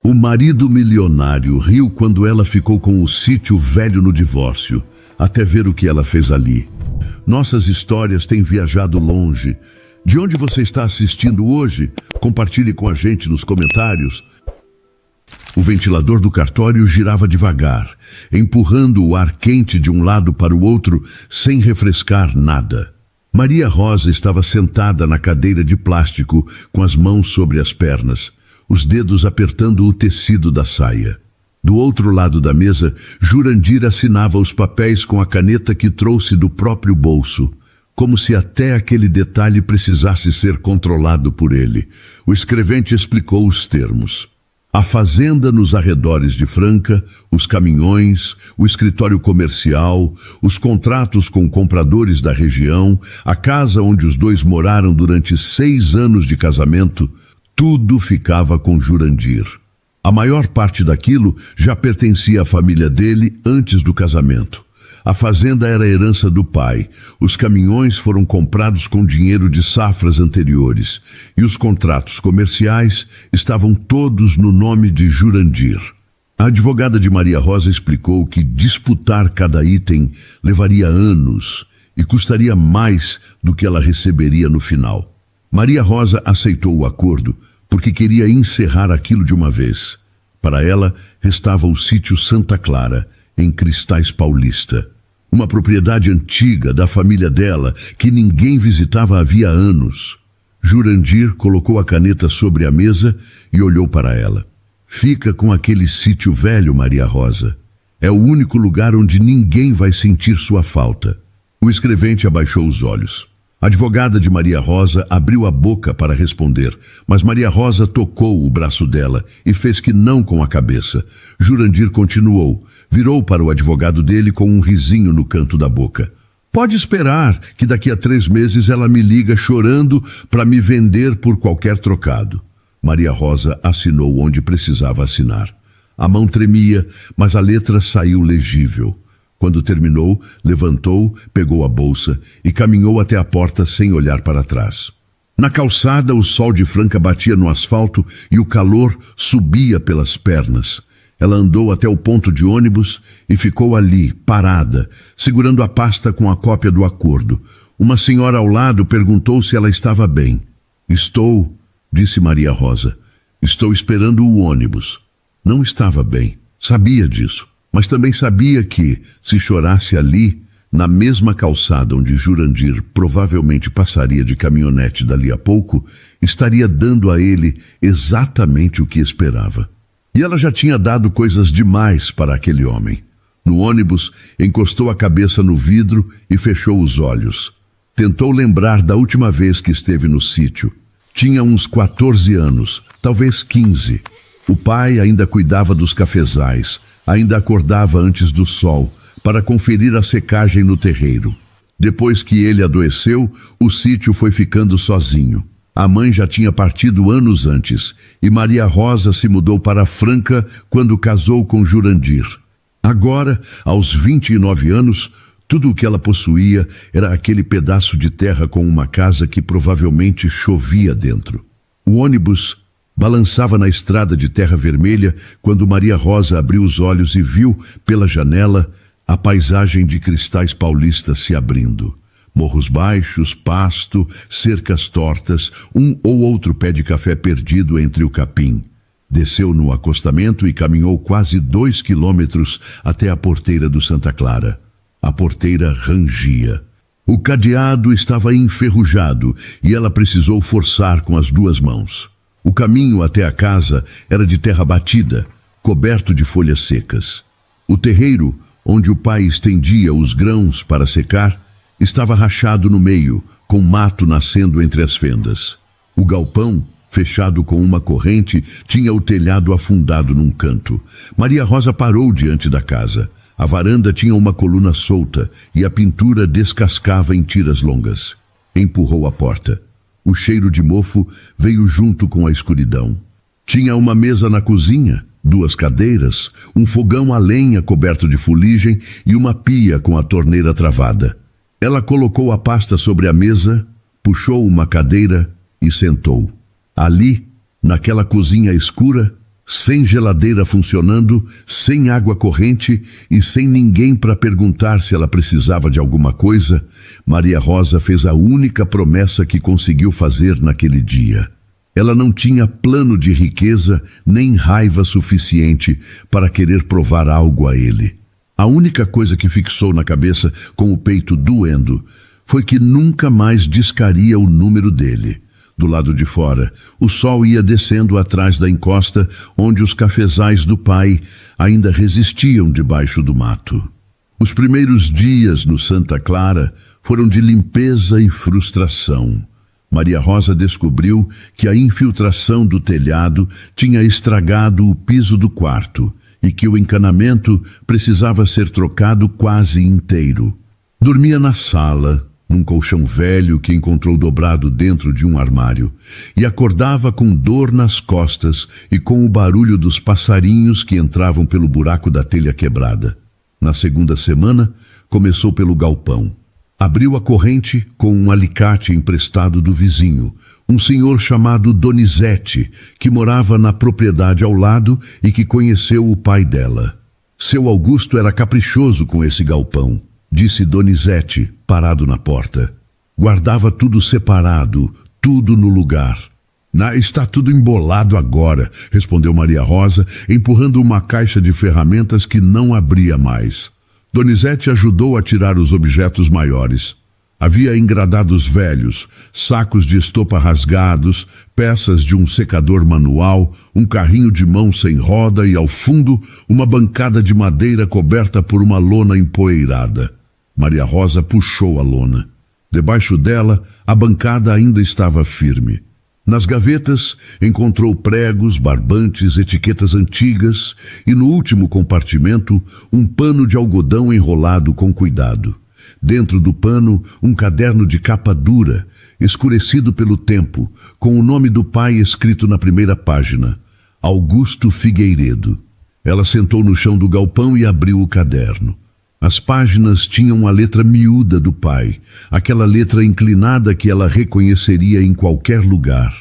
O marido milionário riu quando ela ficou com o sítio velho no divórcio, até ver o que ela fez ali. Nossas histórias têm viajado longe. De onde você está assistindo hoje? Compartilhe com a gente nos comentários. O ventilador do cartório girava devagar, empurrando o ar quente de um lado para o outro, sem refrescar nada. Maria Rosa estava sentada na cadeira de plástico, com as mãos sobre as pernas, os dedos apertando o tecido da saia. Do outro lado da mesa, Jurandir assinava os papéis com a caneta que trouxe do próprio bolso, como se até aquele detalhe precisasse ser controlado por ele. O escrevente explicou os termos. A fazenda nos arredores de Franca, os caminhões, o escritório comercial, os contratos com compradores da região, a casa onde os dois moraram durante 6 anos de casamento, tudo ficava com Jurandir. A maior parte daquilo já pertencia à família dele antes do casamento. A fazenda era a herança do pai, os caminhões foram comprados com dinheiro de safras anteriores e os contratos comerciais estavam todos no nome de Jurandir. A advogada de Maria Rosa explicou que disputar cada item levaria anos e custaria mais do que ela receberia no final. Maria Rosa aceitou o acordo porque queria encerrar aquilo de uma vez. Para ela, restava o sítio Santa Clara, em Cristais Paulista. Uma propriedade antiga da família dela, que ninguém visitava havia anos. Jurandir colocou a caneta sobre a mesa e olhou para ela. Fica com aquele sítio velho, Maria Rosa. É o único lugar onde ninguém vai sentir sua falta. O escrevente abaixou os olhos. A advogada de Maria Rosa abriu a boca para responder, mas Maria Rosa tocou o braço dela e fez que não com a cabeça. Jurandir continuou, virou para o advogado dele com um risinho no canto da boca. Pode esperar que daqui a 3 meses ela me liga chorando para me vender por qualquer trocado. Maria Rosa assinou onde precisava assinar. A mão tremia, mas a letra saiu legível. Quando terminou, levantou, pegou a bolsa e caminhou até a porta sem olhar para trás. Na calçada, o sol de Franca batia no asfalto e o calor subia pelas pernas. Ela andou até o ponto de ônibus e ficou ali, parada, segurando a pasta com a cópia do acordo. Uma senhora ao lado perguntou se ela estava bem. Estou, disse Maria Rosa. Estou esperando o ônibus. Não estava bem, sabia disso. Mas também sabia que, se chorasse ali, na mesma calçada onde Jurandir provavelmente passaria de caminhonete dali a pouco, estaria dando a ele exatamente o que esperava. E ela já tinha dado coisas demais para aquele homem. No ônibus, encostou a cabeça no vidro e fechou os olhos. Tentou lembrar da última vez que esteve no sítio. Tinha uns 14 anos, talvez 15. O pai ainda cuidava dos cafezais. Ainda acordava antes do sol, para conferir a secagem no terreiro. Depois que ele adoeceu, o sítio foi ficando sozinho. A mãe já tinha partido anos antes, e Maria Rosa se mudou para Franca quando casou com Jurandir. Agora, aos 29 anos, tudo o que ela possuía era aquele pedaço de terra com uma casa que provavelmente chovia dentro. O ônibus balançava na estrada de terra vermelha quando Maria Rosa abriu os olhos e viu, pela janela, a paisagem de Cristais Paulista se abrindo. Morros baixos, pasto, cercas tortas, um ou outro pé de café perdido entre o capim. Desceu no acostamento e caminhou quase 2 quilômetros até a porteira do Santa Clara. A porteira rangia. O cadeado estava enferrujado e ela precisou forçar com as 2 mãos. O caminho até a casa era de terra batida, coberto de folhas secas. O terreiro, onde o pai estendia os grãos para secar, estava rachado no meio, com mato nascendo entre as fendas. O galpão, fechado com uma corrente, tinha o telhado afundado num canto. Maria Rosa parou diante da casa. A varanda tinha uma coluna solta e a pintura descascava em tiras longas. Empurrou a porta. O cheiro de mofo veio junto com a escuridão. Tinha uma mesa na cozinha, 2 cadeiras, um fogão a lenha coberto de fuligem e uma pia com a torneira travada. Ela colocou a pasta sobre a mesa, puxou uma cadeira e sentou. Ali, naquela cozinha escura, Sem geladeira funcionando, sem água corrente e sem ninguém para perguntar se ela precisava de alguma coisa, Maria Rosa fez a única promessa que conseguiu fazer naquele dia. Ela não tinha plano de riqueza nem raiva suficiente para querer provar algo a ele. A única coisa que fixou na cabeça, com o peito doendo, foi que nunca mais discaria o número dele. Do lado de fora, o sol ia descendo atrás da encosta, onde os cafezais do pai ainda resistiam debaixo do mato. Os primeiros dias no Santa Clara foram de limpeza e frustração. Maria Rosa descobriu que a infiltração do telhado tinha estragado o piso do quarto e que o encanamento precisava ser trocado quase inteiro. Dormia na sala, num colchão velho que encontrou dobrado dentro de um armário, e acordava com dor nas costas e com o barulho dos passarinhos que entravam pelo buraco da telha quebrada. Na segunda semana, começou pelo galpão. Abriu a corrente com um alicate emprestado do vizinho, um senhor chamado Donizete, que morava na propriedade ao lado e que conheceu o pai dela. Seu Augusto era caprichoso com esse galpão, disse Donizete, parado na porta. Guardava tudo separado, tudo no lugar. Está tudo embolado agora, respondeu Maria Rosa, empurrando uma caixa de ferramentas que não abria mais. Donizete ajudou a tirar os objetos maiores. Havia engradados velhos, sacos de estopa rasgados, peças de um secador manual, um carrinho de mão sem roda e, ao fundo, uma bancada de madeira coberta por uma lona empoeirada. Maria Rosa puxou a lona. Debaixo dela, a bancada ainda estava firme. Nas gavetas, encontrou pregos, barbantes, etiquetas antigas e, no último compartimento, um pano de algodão enrolado com cuidado. Dentro do pano, um caderno de capa dura, escurecido pelo tempo, com o nome do pai escrito na primeira página, Augusto Figueiredo. Ela sentou no chão do galpão e abriu o caderno. As páginas tinham a letra miúda do pai, aquela letra inclinada que ela reconheceria em qualquer lugar.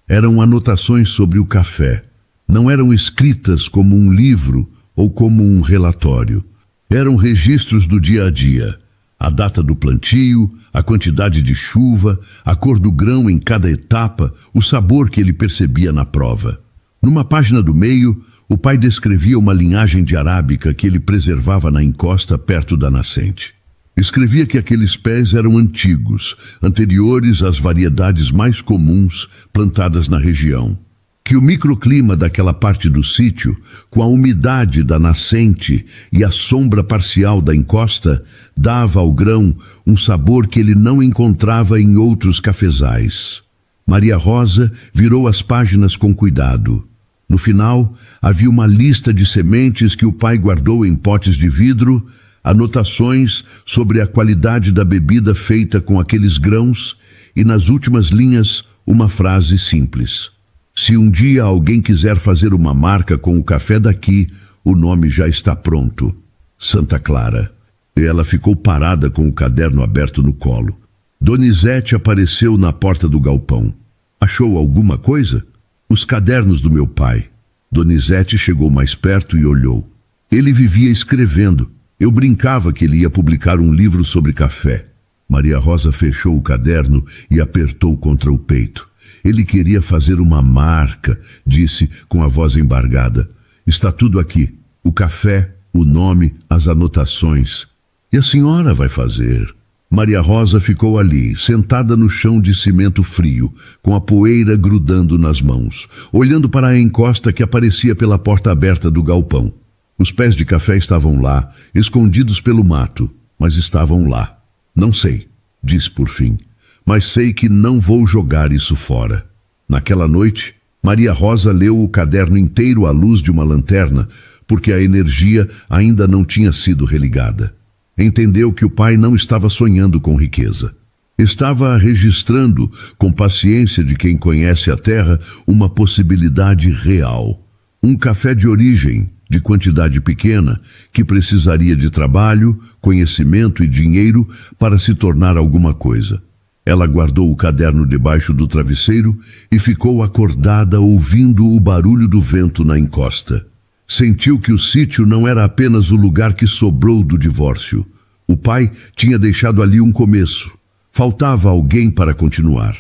Eram anotações sobre o café. Não eram escritas como um livro ou como um relatório. Eram registros do dia a dia. A data do plantio, a quantidade de chuva, a cor do grão em cada etapa, o sabor que ele percebia na prova. Numa página do meio, o pai descrevia uma linhagem de arábica que ele preservava na encosta perto da nascente. Escrevia que aqueles pés eram antigos, anteriores às variedades mais comuns plantadas na região. Que o microclima daquela parte do sítio, com a umidade da nascente e a sombra parcial da encosta, dava ao grão um sabor que ele não encontrava em outros cafezais. Maria Rosa virou as páginas com cuidado. No final, havia uma lista de sementes que o pai guardou em potes de vidro, anotações sobre a qualidade da bebida feita com aqueles grãos e, nas últimas linhas, uma frase simples. Se um dia alguém quiser fazer uma marca com o café daqui, o nome já está pronto. Santa Clara. E ela ficou parada com o caderno aberto no colo. Donizete apareceu na porta do galpão. Achou alguma coisa? Os cadernos do meu pai. Donizete chegou mais perto e olhou. Ele vivia escrevendo. Eu brincava que ele ia publicar um livro sobre café. Maria Rosa fechou o caderno e apertou contra o peito. Ele queria fazer uma marca, disse com a voz embargada. Está tudo aqui. O café, o nome, as anotações. E a senhora vai fazer? Maria Rosa ficou ali, sentada no chão de cimento frio, com a poeira grudando nas mãos, olhando para a encosta que aparecia pela porta aberta do galpão. Os pés de café estavam lá, escondidos pelo mato, mas estavam lá. Não sei, disse por fim, mas sei que não vou jogar isso fora. Naquela noite, Maria Rosa leu o caderno inteiro à luz de uma lanterna, porque a energia ainda não tinha sido religada. Entendeu que o pai não estava sonhando com riqueza. Estava registrando, com paciência de quem conhece a terra, uma possibilidade real. Um café de origem, de quantidade pequena, que precisaria de trabalho, conhecimento e dinheiro para se tornar alguma coisa. Ela guardou o caderno debaixo do travesseiro e ficou acordada ouvindo o barulho do vento na encosta. Sentiu que o sítio não era apenas o lugar que sobrou do divórcio. O pai tinha deixado ali um começo. Faltava alguém para continuar.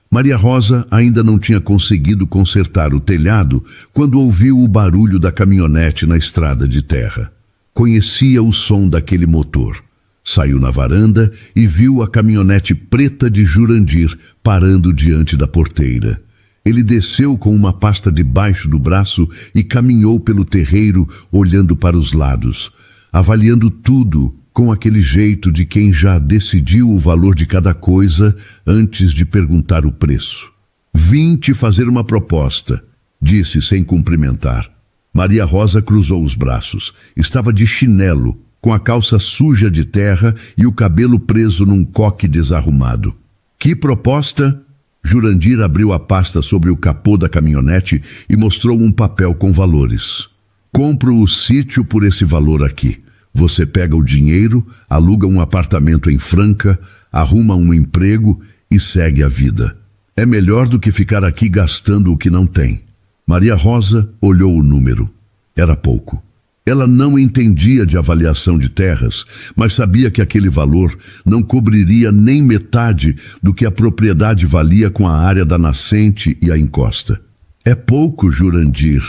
Maria Rosa ainda não tinha conseguido consertar o telhado quando ouviu o barulho da caminhonete na estrada de terra. Conhecia o som daquele motor. Saiu na varanda e viu a caminhonete preta de Jurandir parando diante da porteira. Ele desceu com uma pasta debaixo do braço e caminhou pelo terreiro, olhando para os lados, avaliando tudo com aquele jeito de quem já decidiu o valor de cada coisa antes de perguntar o preço. "Vim te fazer uma proposta", disse sem cumprimentar. Maria Rosa cruzou os braços. Estava de chinelo, com a calça suja de terra e o cabelo preso num coque desarrumado. "Que proposta?" Jurandir abriu a pasta sobre o capô da caminhonete e mostrou um papel com valores. "Compro o sítio por esse valor aqui. Você pega o dinheiro, aluga um apartamento em Franca, arruma um emprego e segue a vida. É melhor do que ficar aqui gastando o que não tem." Maria Rosa olhou o número. Era pouco. Ela não entendia de avaliação de terras, mas sabia que aquele valor não cobriria nem metade do que a propriedade valia com a área da nascente e a encosta. "É pouco, Jurandir.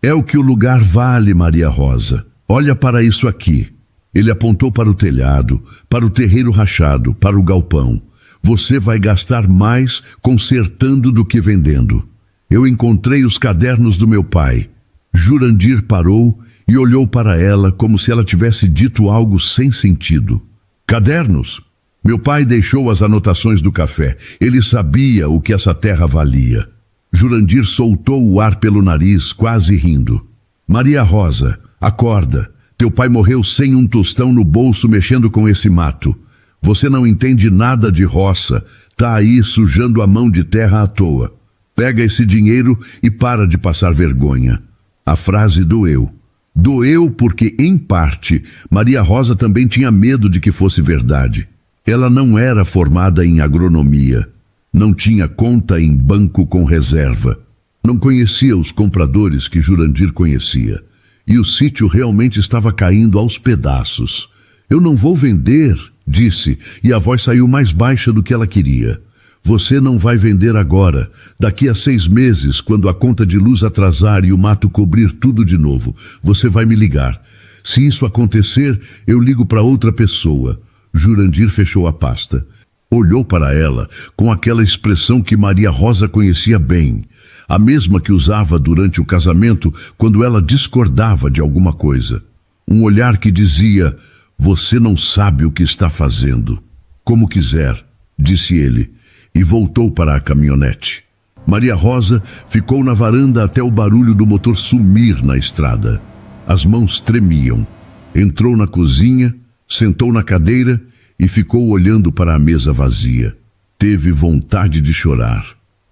É o que o lugar vale, Maria Rosa. Olha para isso aqui." Ele apontou para o telhado, para o terreiro rachado, para o galpão. "Você vai gastar mais consertando do que vendendo. Eu encontrei os cadernos do meu pai." Jurandir parou e olhou para ela como se ela tivesse dito algo sem sentido. "Cadernos? Meu pai deixou as anotações do café. Ele sabia o que essa terra valia." Jurandir soltou o ar pelo nariz, quase rindo. "Maria Rosa, acorda. Teu pai morreu sem um tostão no bolso mexendo com esse mato. Você não entende nada de roça. Tá aí sujando a mão de terra à toa. Pega esse dinheiro e para de passar vergonha." A frase doeu. Doeu porque, em parte, Maria Rosa também tinha medo de que fosse verdade. Ela não era formada em agronomia. Não tinha conta em banco com reserva. Não conhecia os compradores que Jurandir conhecia. E o sítio realmente estava caindo aos pedaços. "Eu não vou vender", disse, e a voz saiu mais baixa do que ela queria. "Você não vai vender agora. Daqui a 6 meses, quando a conta de luz atrasar e o mato cobrir tudo de novo, você vai me ligar. Se isso acontecer, eu ligo para outra pessoa." Jurandir fechou a pasta. Olhou para ela com aquela expressão que Maria Rosa conhecia bem, a mesma que usava durante o casamento quando ela discordava de alguma coisa. Um olhar que dizia: "Você não sabe o que está fazendo." "Como quiser", disse ele, e voltou para a caminhonete. Maria Rosa ficou na varanda até o barulho do motor sumir na estrada. As mãos tremiam. Entrou na cozinha, sentou na cadeira e ficou olhando para a mesa vazia. Teve vontade de chorar,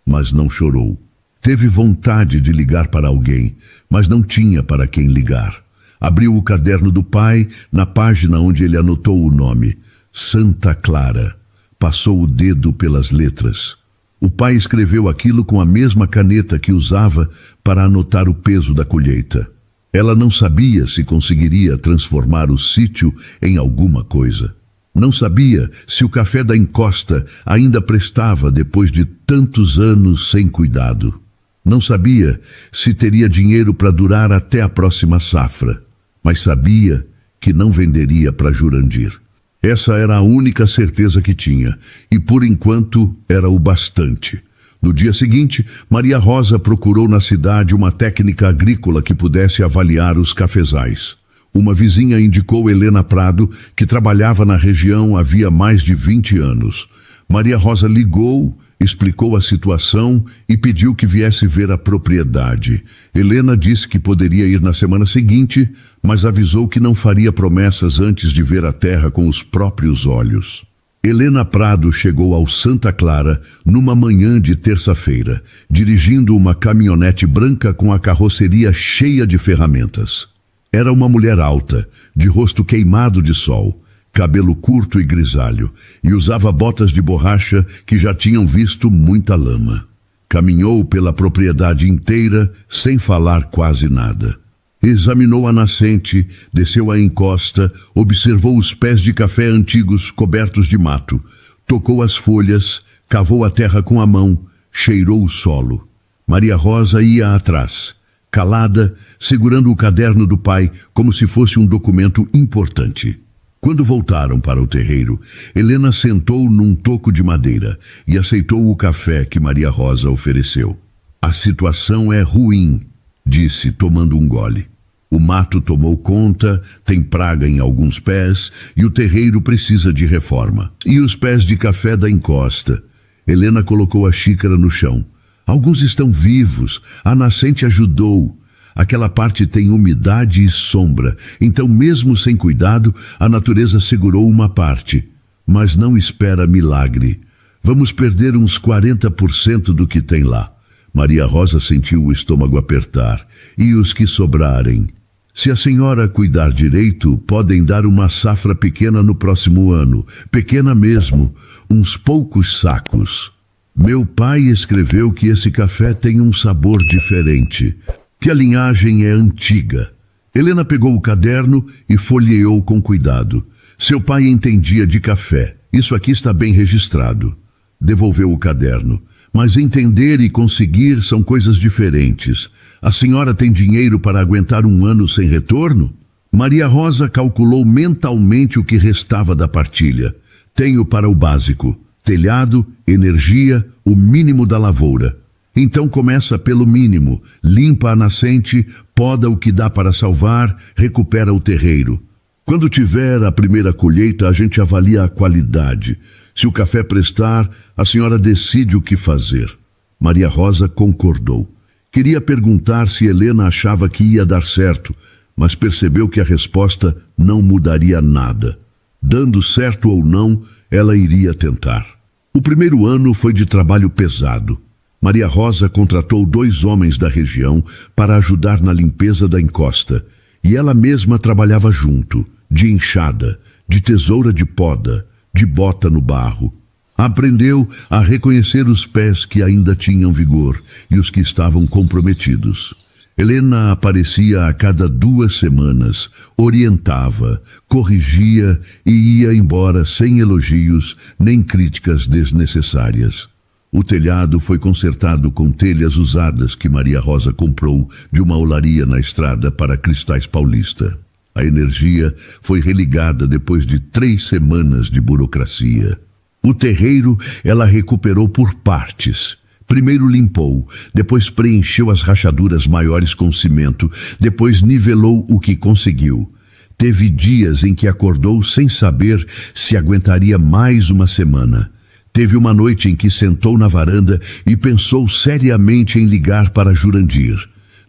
mas não chorou. Teve vontade de ligar para alguém, mas não tinha para quem ligar. Abriu o caderno do pai, na página onde ele anotou o nome: Santa Clara. Passou o dedo pelas letras. O pai escreveu aquilo com a mesma caneta que usava para anotar o peso da colheita. Ela não sabia se conseguiria transformar o sítio em alguma coisa. Não sabia se o café da encosta ainda prestava depois de tantos anos sem cuidado. Não sabia se teria dinheiro para durar até a próxima safra, mas sabia que não venderia para Jurandir. Essa era a única certeza que tinha, e por enquanto era o bastante. No dia seguinte, Maria Rosa procurou na cidade uma técnica agrícola que pudesse avaliar os cafezais. Uma vizinha indicou Helena Prado, que trabalhava na região havia mais de 20 anos. Maria Rosa ligou, explicou a situação e pediu que viesse ver a propriedade. Helena disse que poderia ir na semana seguinte, mas avisou que não faria promessas antes de ver a terra com os próprios olhos. Helena Prado chegou ao Santa Clara numa manhã de terça-feira, dirigindo uma caminhonete branca com a carroceria cheia de ferramentas. Era uma mulher alta, de rosto queimado de sol, cabelo curto e grisalho, e usava botas de borracha que já tinham visto muita lama. Caminhou pela propriedade inteira sem falar quase nada. Examinou a nascente, desceu a encosta, observou os pés de café antigos cobertos de mato, tocou as folhas, cavou a terra com a mão, cheirou o solo. Maria Rosa ia atrás, calada, segurando o caderno do pai como se fosse um documento importante. Quando voltaram para o terreiro, Helena sentou num toco de madeira e aceitou o café que Maria Rosa ofereceu. A situação é ruim, disse, tomando um gole. O mato tomou conta, tem praga em alguns pés e o terreiro precisa de reforma. E os pés de café da encosta? Helena colocou a xícara no chão. Alguns estão vivos, a nascente ajudou. Aquela parte tem umidade e sombra, então mesmo sem cuidado, a natureza segurou uma parte. Mas não espera milagre. Vamos perder uns 40% do que tem lá. Maria Rosa sentiu o estômago apertar. E os que sobrarem? Se a senhora cuidar direito, podem dar uma safra pequena no próximo ano. Pequena mesmo, uns poucos sacos. Meu pai escreveu que esse café tem um sabor diferente, que a linhagem é antiga. Helena pegou o caderno e folheou com cuidado. Seu pai entendia de café. Isso aqui está bem registrado. Devolveu o caderno. Mas entender e conseguir são coisas diferentes. A senhora tem dinheiro para aguentar um ano sem retorno? Maria Rosa calculou mentalmente o que restava da partilha. Tenho para o básico: telhado, energia, o mínimo da lavoura. Então começa pelo mínimo, limpa a nascente, poda o que dá para salvar, recupera o terreiro. Quando tiver a primeira colheita, a gente avalia a qualidade. Se o café prestar, a senhora decide o que fazer. Maria Rosa concordou. Queria perguntar se Helena achava que ia dar certo, mas percebeu que a resposta não mudaria nada. Dando certo ou não, ela iria tentar. O primeiro ano foi de trabalho pesado. Maria Rosa contratou 2 homens da região para ajudar na limpeza da encosta, e ela mesma trabalhava junto, de enxada, de tesoura de poda, de bota no barro. Aprendeu a reconhecer os pés que ainda tinham vigor e os que estavam comprometidos. Helena aparecia a cada 2 semanas, orientava, corrigia e ia embora sem elogios nem críticas desnecessárias. O telhado foi consertado com telhas usadas que Maria Rosa comprou de uma olaria na estrada para Cristais Paulista. A energia foi religada depois de 3 semanas de burocracia. O terreiro ela recuperou por partes. Primeiro limpou, depois preencheu as rachaduras maiores com cimento, depois nivelou o que conseguiu. Teve dias em que acordou sem saber se aguentaria mais uma semana. Teve uma noite em que sentou na varanda e pensou seriamente em ligar para Jurandir.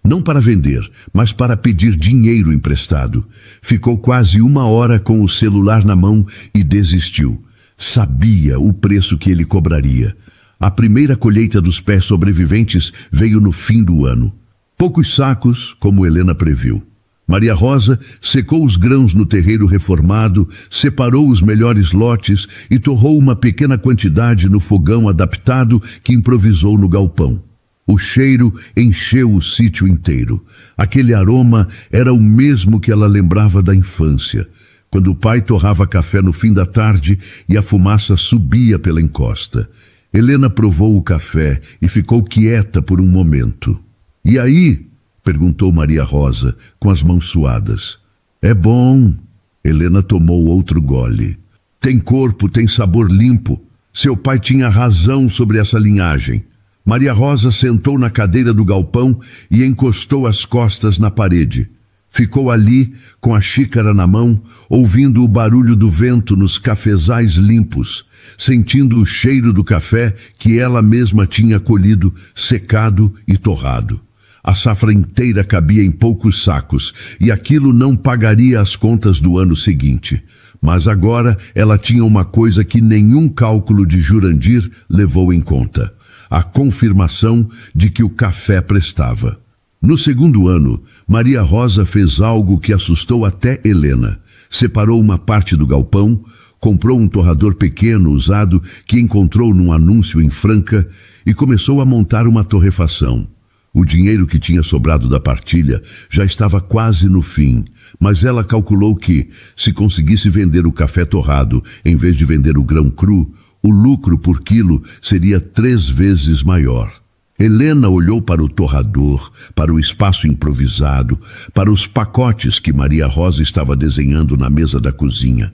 Não para vender, mas para pedir dinheiro emprestado. Ficou quase 1 hora com o celular na mão e desistiu. Sabia o preço que ele cobraria. A primeira colheita dos pés sobreviventes veio no fim do ano. Poucos sacos, como Helena previu. Maria Rosa secou os grãos no terreiro reformado, separou os melhores lotes e torrou uma pequena quantidade no fogão adaptado que improvisou no galpão. O cheiro encheu o sítio inteiro. Aquele aroma era o mesmo que ela lembrava da infância, quando o pai torrava café no fim da tarde e a fumaça subia pela encosta. Helena provou o café e ficou quieta por um momento. E aí? Perguntou Maria Rosa, com as mãos suadas. É bom. Helena tomou outro gole. Tem corpo, tem sabor limpo. Seu pai tinha razão sobre essa linhagem. Maria Rosa sentou na cadeira do galpão e encostou as costas na parede. Ficou ali, com a xícara na mão, ouvindo o barulho do vento nos cafezais limpos, sentindo o cheiro do café que ela mesma tinha colhido, secado e torrado. A safra inteira cabia em poucos sacos, e aquilo não pagaria as contas do ano seguinte. Mas agora ela tinha uma coisa que nenhum cálculo de Jurandir levou em conta: a confirmação de que o café prestava. No segundo ano, Maria Rosa fez algo que assustou até Helena. Separou uma parte do galpão, comprou um torrador pequeno usado que encontrou num anúncio em Franca e começou a montar uma torrefação. O dinheiro que tinha sobrado da partilha já estava quase no fim, mas ela calculou que, se conseguisse vender o café torrado em vez de vender o grão cru, o lucro por quilo seria 3 vezes maior. Helena olhou para o torrador, para o espaço improvisado, para os pacotes que Maria Rosa estava desenhando na mesa da cozinha.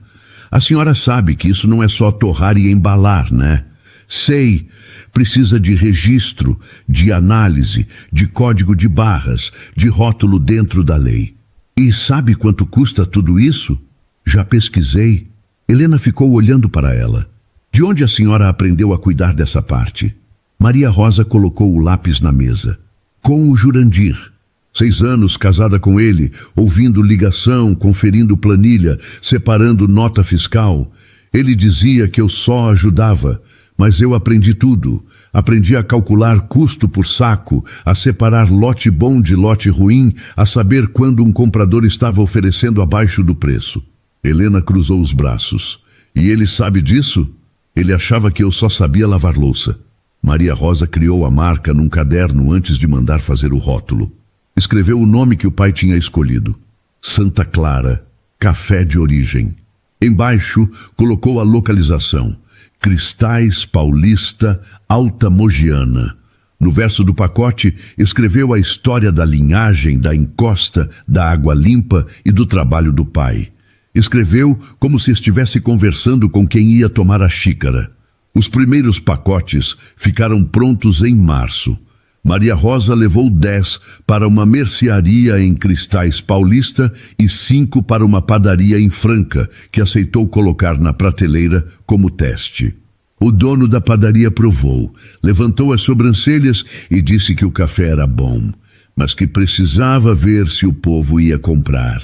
A senhora sabe que isso não é só torrar e embalar, né? Sei, precisa de registro, de análise, de código de barras, de rótulo dentro da lei. E sabe quanto custa tudo isso? Já pesquisei. Helena ficou olhando para ela. De onde a senhora aprendeu a cuidar dessa parte? Maria Rosa colocou o lápis na mesa. Com o Jurandir. 6 anos casada com ele, ouvindo ligação, conferindo planilha, separando nota fiscal. Ele dizia que eu só ajudava, mas eu aprendi tudo. Aprendi a calcular custo por saco, a separar lote bom de lote ruim, a saber quando um comprador estava oferecendo abaixo do preço. Helena cruzou os braços. E ele sabe disso? Ele achava que eu só sabia lavar louça. Maria Rosa criou a marca num caderno antes de mandar fazer o rótulo. Escreveu o nome que o pai tinha escolhido. Santa Clara, café de origem. Embaixo, colocou a localização. Cristais Paulista, Alta Mogiana. No verso do pacote, escreveu a história da linhagem, da encosta, da água limpa e do trabalho do pai. Escreveu como se estivesse conversando com quem ia tomar a xícara. Os primeiros pacotes ficaram prontos em março. Maria Rosa levou 10 para uma mercearia em Cristais Paulista e 5 para uma padaria em Franca, que aceitou colocar na prateleira como teste. O dono da padaria provou, levantou as sobrancelhas e disse que o café era bom, mas que precisava ver se o povo ia comprar.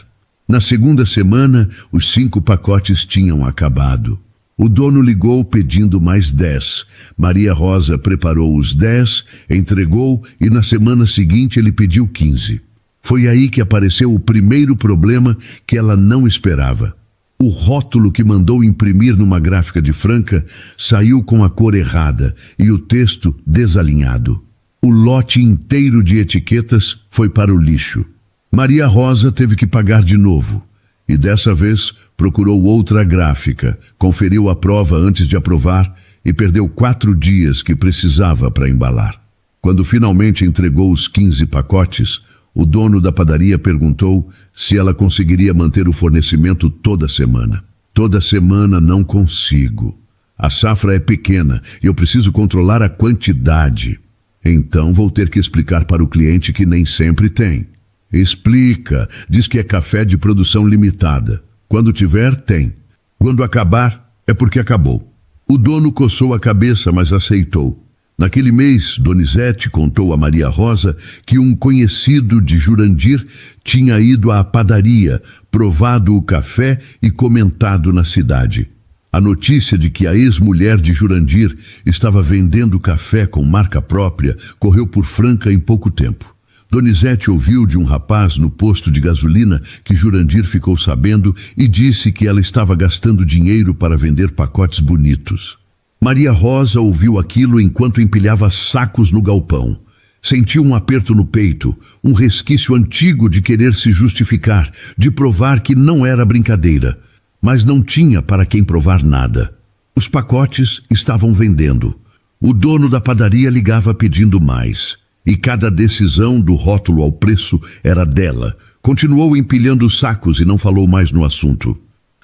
Na segunda semana, os 5 pacotes tinham acabado. O dono ligou pedindo mais 10. Maria Rosa preparou os 10, entregou e na semana seguinte ele pediu 15. Foi aí que apareceu o primeiro problema que ela não esperava. O rótulo que mandou imprimir numa gráfica de Franca saiu com a cor errada e o texto desalinhado. O lote inteiro de etiquetas foi para o lixo. Maria Rosa teve que pagar de novo. E dessa vez procurou outra gráfica, conferiu a prova antes de aprovar e perdeu 4 dias que precisava para embalar. Quando finalmente entregou os 15 pacotes, o dono da padaria perguntou se ela conseguiria manter o fornecimento toda semana. Toda semana não consigo. A safra é pequena e eu preciso controlar a quantidade. Então vou ter que explicar para o cliente que nem sempre tem. Explica, diz que é café de produção limitada. Quando tiver, tem. Quando acabar, é porque acabou. O dono coçou a cabeça, mas aceitou. Naquele mês, Donizete contou a Maria Rosa que um conhecido de Jurandir tinha ido à padaria, provado o café e comentado na cidade. A notícia de que a ex-mulher de Jurandir estava vendendo café com marca própria correu por Franca em pouco tempo. Donizete ouviu de um rapaz no posto de gasolina que Jurandir ficou sabendo e disse que ela estava gastando dinheiro para vender pacotes bonitos. Maria Rosa ouviu aquilo enquanto empilhava sacos no galpão. Sentiu um aperto no peito, um resquício antigo de querer se justificar, de provar que não era brincadeira. Mas não tinha para quem provar nada. Os pacotes estavam vendendo. O dono da padaria ligava pedindo mais. E cada decisão do rótulo ao preço era dela. Continuou empilhando sacos e não falou mais no assunto.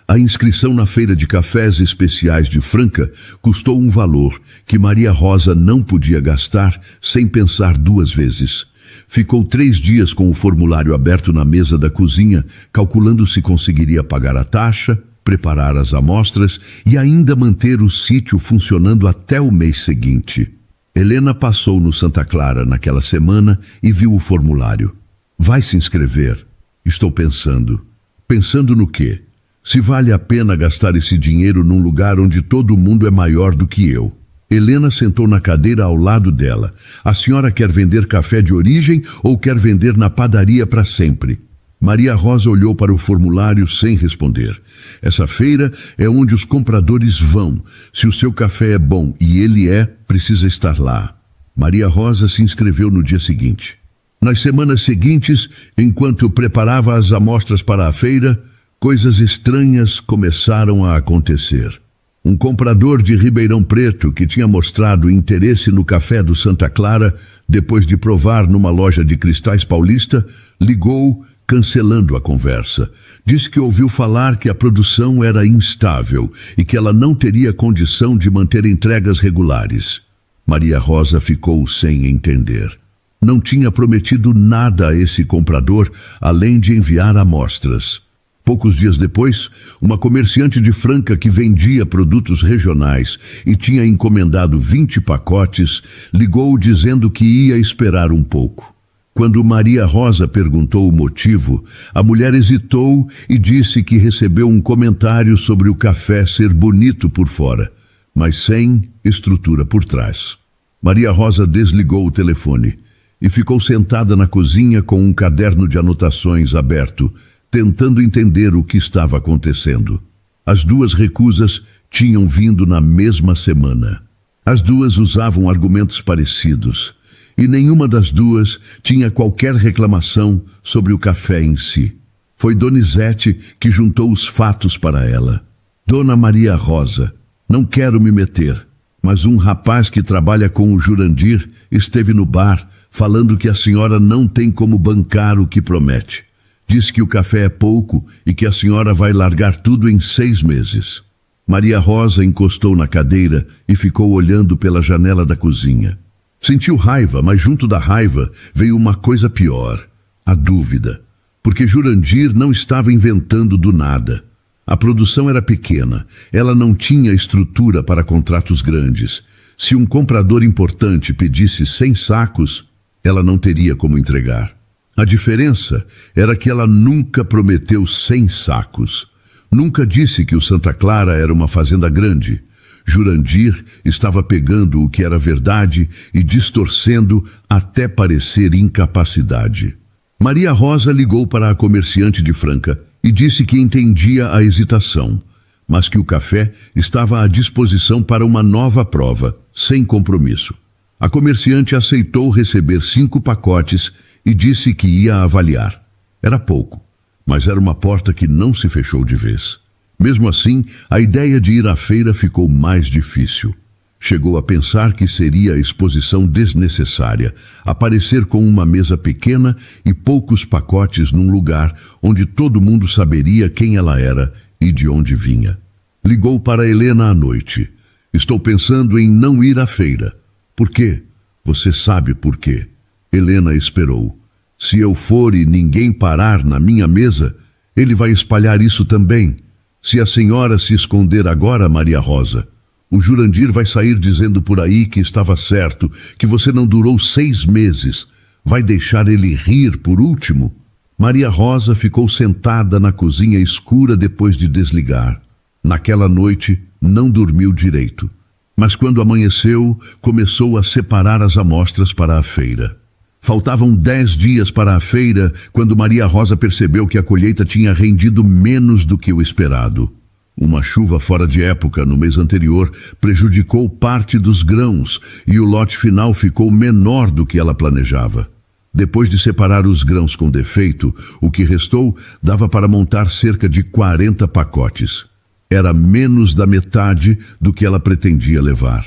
A inscrição na feira de cafés especiais de Franca custou um valor que Maria Rosa não podia gastar sem pensar 2 vezes. Ficou 3 dias com o formulário aberto na mesa da cozinha, calculando se conseguiria pagar a taxa, preparar as amostras e ainda manter o sítio funcionando até o mês seguinte. Helena passou no Santa Clara naquela semana e viu o formulário. Vai se inscrever? Estou pensando. Pensando no quê? Se vale a pena gastar esse dinheiro num lugar onde todo mundo é maior do que eu. Helena sentou na cadeira ao lado dela. A senhora quer vender café de origem ou quer vender na padaria para sempre? Maria Rosa olhou para o formulário sem responder. Essa feira é onde os compradores vão. Se o seu café é bom, e ele é, precisa estar lá. Maria Rosa se inscreveu no dia seguinte. Nas semanas seguintes, enquanto preparava as amostras para a feira, coisas estranhas começaram a acontecer. Um comprador de Ribeirão Preto, que tinha mostrado interesse no café do Santa Clara, depois de provar numa loja de cristais paulista, ligou, cancelando a conversa. Disse que ouviu falar que a produção era instável e que ela não teria condição de manter entregas regulares. Maria Rosa ficou sem entender. Não tinha prometido nada a esse comprador, além de enviar amostras. Poucos dias depois, uma comerciante de Franca que vendia produtos regionais e tinha encomendado 20 pacotes, ligou dizendo que ia esperar um pouco. Quando Maria Rosa perguntou o motivo, a mulher hesitou e disse que recebeu um comentário sobre o café ser bonito por fora, mas sem estrutura por trás. Maria Rosa desligou o telefone e ficou sentada na cozinha com um caderno de anotações aberto, tentando entender o que estava acontecendo. As duas recusas tinham vindo na mesma semana. As duas usavam argumentos parecidos, e nenhuma das duas tinha qualquer reclamação sobre o café em si. Foi Donizete que juntou os fatos para ela. Dona Maria Rosa, não quero me meter, mas um rapaz que trabalha com o Jurandir esteve no bar falando que a senhora não tem como bancar o que promete. Diz que o café é pouco e que a senhora vai largar tudo em 6 meses. Maria Rosa encostou na cadeira e ficou olhando pela janela da cozinha. Sentiu raiva, mas junto da raiva veio uma coisa pior, a dúvida. Porque Jurandir não estava inventando do nada. A produção era pequena, ela não tinha estrutura para contratos grandes. Se um comprador importante pedisse 100 sacos, ela não teria como entregar. A diferença era que ela nunca prometeu 100 sacos. Nunca disse que o Santa Clara era uma fazenda grande. Jurandir estava pegando o que era verdade e distorcendo até parecer incapacidade. Maria Rosa ligou para a comerciante de Franca e disse que entendia a hesitação, mas que o café estava à disposição para uma nova prova, sem compromisso. A comerciante aceitou receber 5 pacotes e disse que ia avaliar. Era pouco, mas era uma porta que não se fechou de vez. Mesmo assim, a ideia de ir à feira ficou mais difícil. Chegou a pensar que seria exposição desnecessária, aparecer com uma mesa pequena e poucos pacotes num lugar onde todo mundo saberia quem ela era e de onde vinha. Ligou para Helena à noite. Estou pensando em não ir à feira. Por quê? Você sabe por quê. Helena esperou. Se eu for e ninguém parar na minha mesa, ele vai espalhar isso também. Se a senhora se esconder agora, Maria Rosa, o Jurandir vai sair dizendo por aí que estava certo, que você não durou 6 meses. Vai deixar ele rir por último? Maria Rosa ficou sentada na cozinha escura depois de desligar. Naquela noite, não dormiu direito. Mas quando amanheceu, começou a separar as amostras para a feira. Faltavam 10 dias para a feira quando Maria Rosa percebeu que a colheita tinha rendido menos do que o esperado. Uma chuva fora de época no mês anterior prejudicou parte dos grãos e o lote final ficou menor do que ela planejava. Depois de separar os grãos com defeito, o que restou dava para montar cerca de 40 pacotes. Era menos da metade do que ela pretendia levar.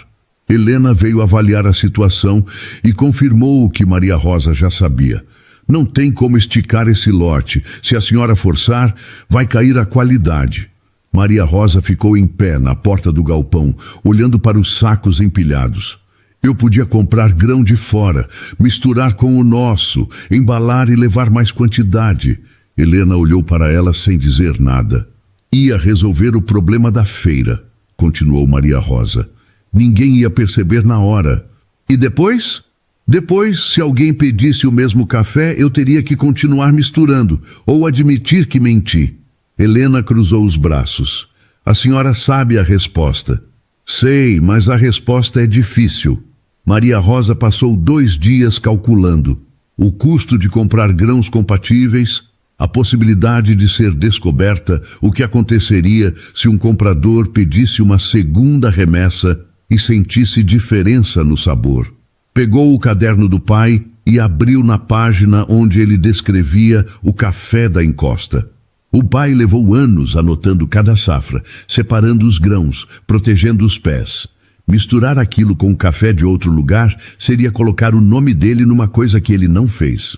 Helena veio avaliar a situação e confirmou o que Maria Rosa já sabia. Não tem como esticar esse lote. Se a senhora forçar, vai cair a qualidade. Maria Rosa ficou em pé na porta do galpão, olhando para os sacos empilhados. Eu podia comprar grão de fora, misturar com o nosso, embalar e levar mais quantidade. Helena olhou para ela sem dizer nada. Ia resolver o problema da feira, continuou Maria Rosa. Ninguém ia perceber na hora. E depois? Depois, se alguém pedisse o mesmo café, eu teria que continuar misturando, ou admitir que menti. Helena cruzou os braços. A senhora sabe a resposta. Sei, mas a resposta é difícil. Maria Rosa passou 2 dias calculando o custo de comprar grãos compatíveis, A possibilidade de ser descoberta o que aconteceria se um comprador pedisse uma segunda remessa e sentisse diferença no sabor. Pegou o caderno do pai e abriu na página onde ele descrevia o café da encosta. O pai levou anos anotando cada safra, separando os grãos, protegendo os pés. Misturar aquilo com o café de outro lugar seria colocar o nome dele numa coisa que ele não fez.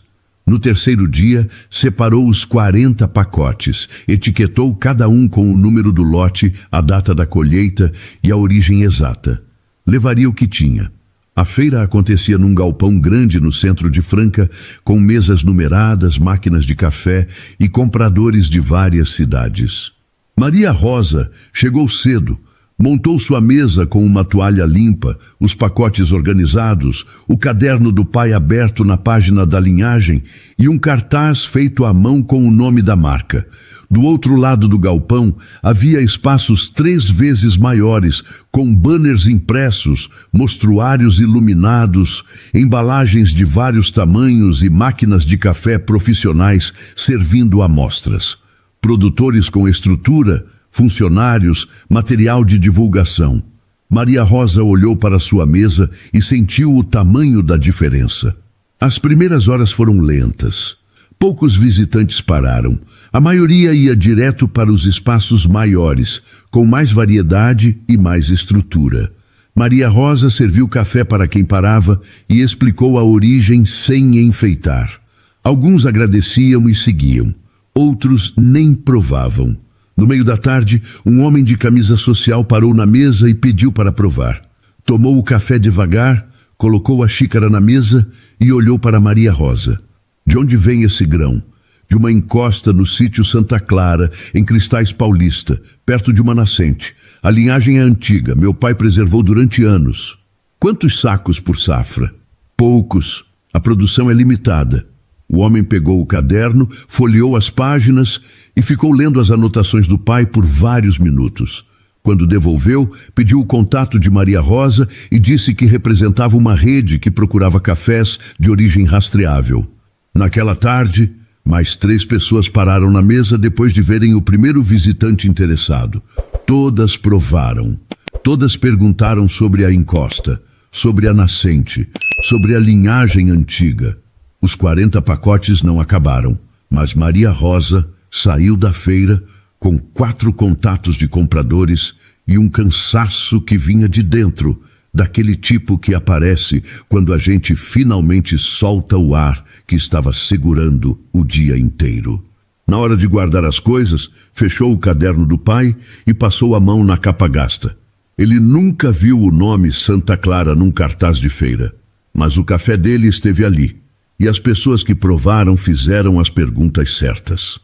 No terceiro dia, separou os 40 pacotes, etiquetou cada um com o número do lote, a data da colheita e a origem exata. Levaria o que tinha. A feira acontecia num galpão grande no centro de Franca, com mesas numeradas, máquinas de café e compradores de várias cidades. Maria Rosa chegou cedo, montou sua mesa com uma toalha limpa, os pacotes organizados, o caderno do pai aberto na página da linhagem e um cartaz feito à mão com o nome da marca. Do outro lado do galpão havia espaços 3 vezes maiores, com banners impressos, mostruários iluminados, embalagens de vários tamanhos e máquinas de café profissionais servindo amostras. Produtores com estrutura, funcionários, material de divulgação. Maria Rosa olhou para sua mesa e sentiu o tamanho da diferença. As primeiras horas foram lentas. Poucos visitantes pararam. A maioria ia direto para os espaços maiores, com mais variedade e mais estrutura. Maria Rosa serviu café para quem parava e explicou a origem sem enfeitar. Alguns agradeciam e seguiam. Outros nem provavam. No meio da tarde, um homem de camisa social parou na mesa e pediu para provar. Tomou o café devagar, colocou a xícara na mesa e olhou para Maria Rosa. De onde vem esse grão? De uma encosta no sítio Santa Clara, em Cristais Paulista, perto de uma nascente. A linhagem é antiga, meu pai preservou durante anos. Quantos sacos por safra? Poucos. A produção é limitada. O homem pegou o caderno, folheou as páginas e ficou lendo as anotações do pai por vários minutos. Quando devolveu, pediu o contato de Maria Rosa e disse que representava uma rede que procurava cafés de origem rastreável. Naquela tarde, mais 3 pessoas pararam na mesa depois de verem o primeiro visitante interessado. Todas provaram. Todas perguntaram sobre a encosta, sobre a nascente, sobre a linhagem antiga. Os 40 pacotes não acabaram, mas Maria Rosa saiu da feira com 4 contatos de compradores e um cansaço que vinha de dentro, daquele tipo que aparece quando a gente finalmente solta o ar que estava segurando o dia inteiro. Na hora de guardar as coisas, fechou o caderno do pai e passou a mão na capa gasta. Ele nunca viu o nome Santa Clara num cartaz de feira, mas o café dele esteve ali, e as pessoas que provaram fizeram as perguntas certas.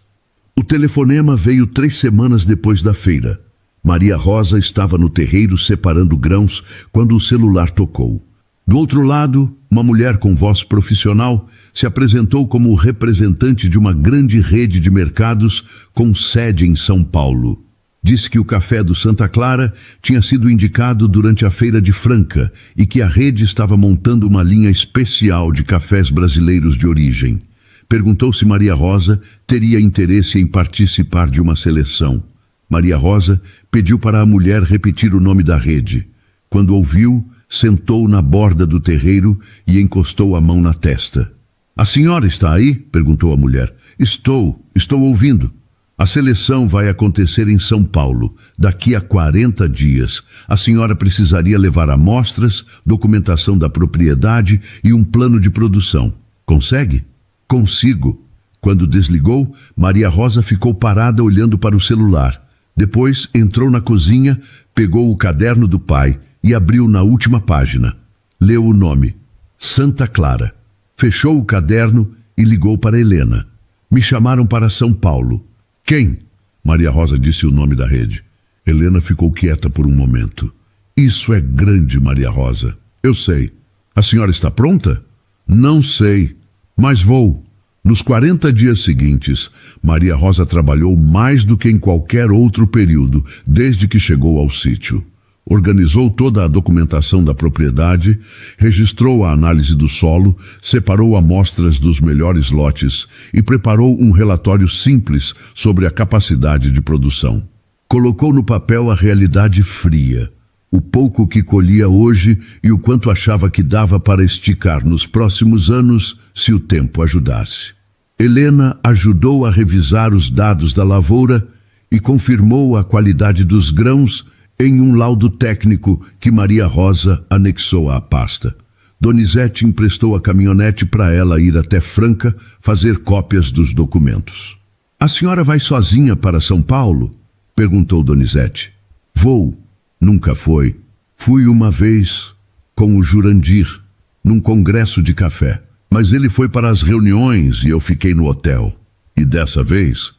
O telefonema veio 3 semanas depois da feira. Maria Rosa estava no terreiro separando grãos quando o celular tocou. Do outro lado, uma mulher com voz profissional se apresentou como representante de uma grande rede de mercados com sede em São Paulo. Disse que o café do Santa Clara tinha sido indicado durante a Feira de Franca e que a rede estava montando uma linha especial de cafés brasileiros de origem. Perguntou se Maria Rosa teria interesse em participar de uma seleção. Maria Rosa pediu para a mulher repetir o nome da rede. Quando ouviu, sentou na borda do terreiro e encostou a mão na testa. "A senhora está aí?" perguntou a mulher. Estou ouvindo. A seleção vai acontecer em São Paulo, daqui a 40 dias. A senhora precisaria levar amostras, documentação da propriedade e um plano de produção. Consegue? Consigo. Quando desligou, Maria Rosa ficou parada olhando para o celular. Depois entrou na cozinha, pegou o caderno do pai e abriu na última página. Leu o nome, Santa Clara. Fechou o caderno e ligou para Helena. "Me chamaram para São Paulo." "Quem?" Maria Rosa disse o nome da rede. Helena ficou quieta por um momento. "Isso é grande, Maria Rosa." "Eu sei. A senhora está pronta?" "Não sei, mas vou." Nos 40 dias seguintes, Maria Rosa trabalhou mais do que em qualquer outro período, desde que chegou ao sítio. Organizou toda a documentação da propriedade, registrou a análise do solo, separou amostras dos melhores lotes e preparou um relatório simples sobre a capacidade de produção. Colocou no papel a realidade fria, o pouco que colhia hoje e o quanto achava que dava para esticar nos próximos anos se o tempo ajudasse. Helena ajudou a revisar os dados da lavoura e confirmou a qualidade dos grãos em um laudo técnico que Maria Rosa anexou à pasta. Donizete emprestou a caminhonete para ela ir até Franca fazer cópias dos documentos. "A senhora vai sozinha para São Paulo?" perguntou Donizete. "Vou. Nunca foi. Fui uma vez com o Jurandir, num congresso de café. Mas ele foi para as reuniões e eu fiquei no hotel. E dessa vez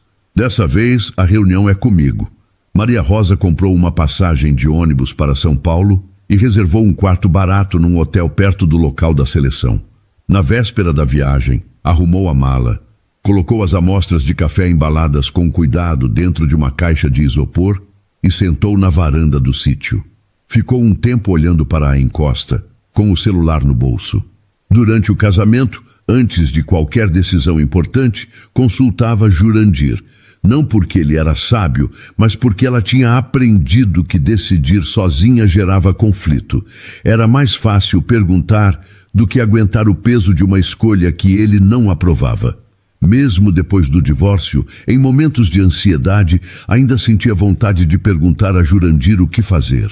a reunião é comigo." Maria Rosa comprou uma passagem de ônibus para São Paulo e reservou um quarto barato num hotel perto do local da seleção. Na véspera da viagem, arrumou a mala, colocou as amostras de café embaladas com cuidado dentro de uma caixa de isopor e sentou na varanda do sítio. Ficou um tempo olhando para a encosta, com o celular no bolso. Durante o casamento, antes de qualquer decisão importante, consultava Jurandir, não porque ele era sábio, mas porque ela tinha aprendido que decidir sozinha gerava conflito. Era mais fácil perguntar do que aguentar o peso de uma escolha que ele não aprovava. Mesmo depois do divórcio, em momentos de ansiedade, ainda sentia vontade de perguntar a Jurandir o que fazer.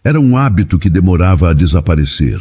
Era um hábito que demorava a desaparecer.